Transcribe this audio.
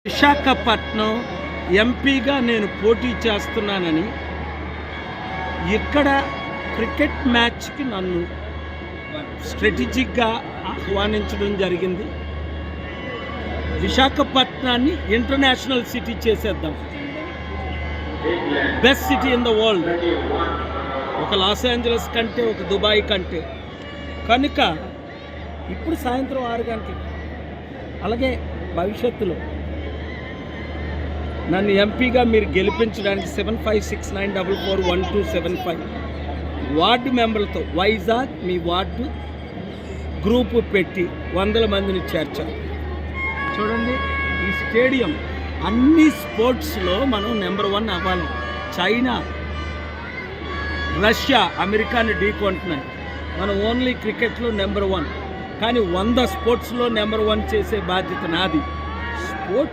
విశాఖపట్నం ఎంపీగా నేను పోటీ చేస్తున్నానని ఇక్కడ క్రికెట్ మ్యాచ్కి నన్ను స్ట్రాటజిక్గా ఆహ్వానించడం జరిగింది. విశాఖపట్నాన్ని ఇంటర్నేషనల్ సిటీ చేసేద్దాం, best city in the world, ఒక లాస్ ఏంజలస్ కంటే, ఒక దుబాయ్ కంటే. కనుక ఇప్పుడు సాయంత్రం 6 గంటలకి, అలాగే భవిష్యత్తులో నన్ను ఎంపీగా మీరు గెలిపించడానికి 7569441275 వార్డు మెంబర్లతో వైజాగ్ మీ వార్డు గ్రూపు పెట్టి 100 మందిని చేర్చాలి. చూడండి, ఈ స్టేడియం అన్ని స్పోర్ట్స్లో మనం నెంబర్ 1 అవ్వాలి. చైనా, రష్యా, అమెరికాని ఢీకొంటున్నాయి, మనం ఓన్లీ క్రికెట్లో నెంబర్ 1. కానీ 100 స్పోర్ట్స్లో నెంబర్ 1 చేసే బాధ్యత నాది. స్పోర్ట్స్